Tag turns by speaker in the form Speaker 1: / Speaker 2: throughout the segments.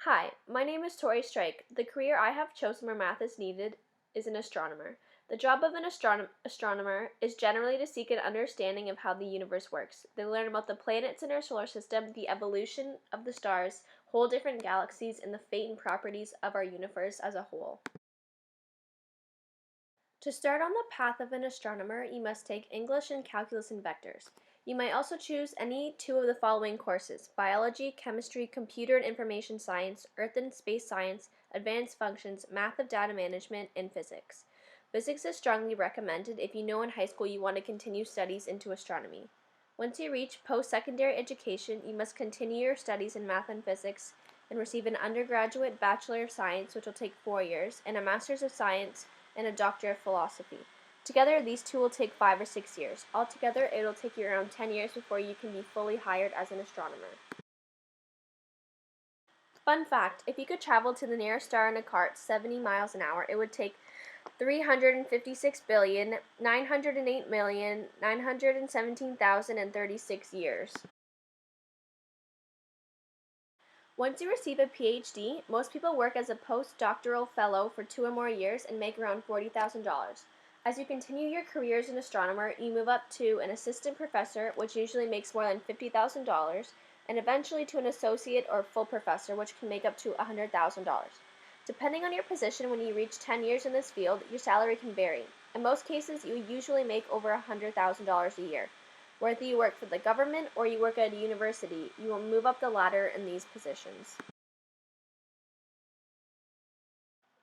Speaker 1: Hi, my name is Tori. The career I have chosen where math is needed is an astronomer. The job of an astronomer is generally to seek an understanding of how the universe works. They learn about the planets in our solar system, the evolution of the stars, whole different galaxies, and the fate and properties of our universe as a whole. To start on the path of an astronomer, you must take English and calculus and vectors. You might also choose any two of the following courses: biology, chemistry, computer and information science, earth and space science, advanced functions, math of data management, and physics. Physics is strongly recommended if you know in high school you want to continue studies into astronomy. Once you reach post-secondary education, you must continue your studies in math and physics and receive an undergraduate Bachelor of Science, which will take 4 years, and a Master's of Science and a Doctor of Philosophy. Together, these two will take 5 or 6 years. Altogether, it will take you around 10 years before you can be fully hired as an astronomer. Fun fact, if you could travel to the nearest star in a car at 70 miles an hour, it would take 356,908,917,036 years. Once you receive a PhD, most people work as a postdoctoral fellow for 2 or more years and make around $40,000. As you continue your career as an astronomer, you move up to an assistant professor, which usually makes more than $50,000, and eventually to an associate or full professor, which can make up to $100,000. Depending on your position, when you reach 10 years in this field, your salary can vary. In most cases, you usually make over $100,000 a year. Whether you work for the government or you work at a university, you will move up the ladder in these positions.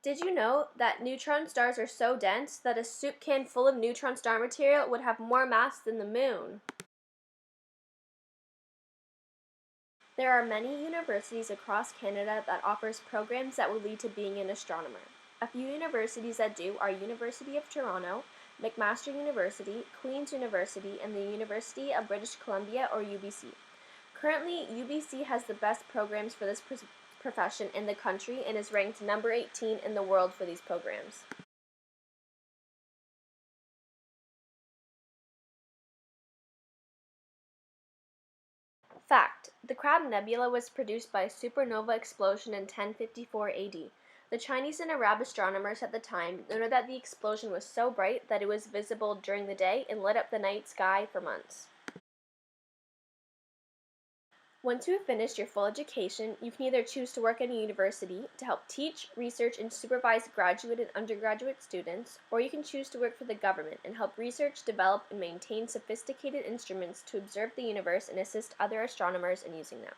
Speaker 1: Did you know that neutron stars are so dense that a soup can full of neutron star material would have more mass than the moon? There are many universities across Canada that offers programs that will lead to being an astronomer. A few universities that do are University of Toronto, McMaster University, Queen's University, and the University of British Columbia, or UBC. Currently, UBC has the best programs for this profession in the country and is ranked number 18 in the world for these programs. Fact: the Crab Nebula was produced by a supernova explosion in 1054 AD. The Chinese and Arab astronomers at the time noted that the explosion was so bright that it was visible during the day and lit up the night sky for months. Once you have finished your full education, you can either choose to work at a university to help teach, research, and supervise graduate and undergraduate students, or you can choose to work for the government and help research, develop, and maintain sophisticated instruments to observe the universe and assist other astronomers in using them.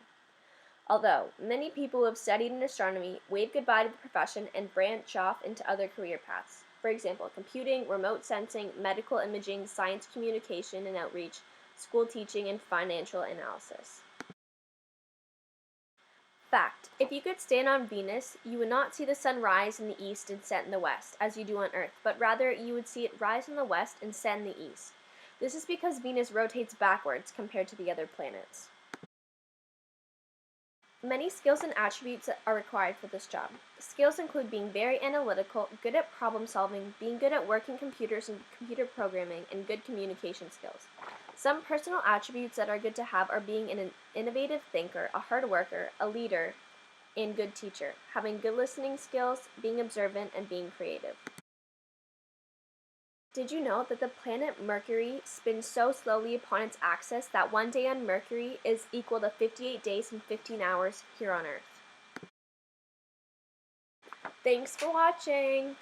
Speaker 1: Although many people who have studied in astronomy wave goodbye to the profession and branch off into other career paths. For example, computing, remote sensing, medical imaging, science communication and outreach, school teaching, and financial analysis. Fact: if you could stand on Venus, you would not see the sun rise in the east and set in the west, as you do on Earth, but rather you would see it rise in the west and set in the east. This is because Venus rotates backwards compared to the other planets. Many skills and attributes are required for this job. Skills include being very analytical, good at problem solving, being good at working computers and computer programming, and good communication skills. Some personal attributes that are good to have are being an innovative thinker, a hard worker, a leader, and good teacher, having good listening skills, being observant, and being creative. Did you know that the planet Mercury spins so slowly upon its axis that one day on Mercury is equal to 58 days and 15 hours here on Earth? Thanks for watching!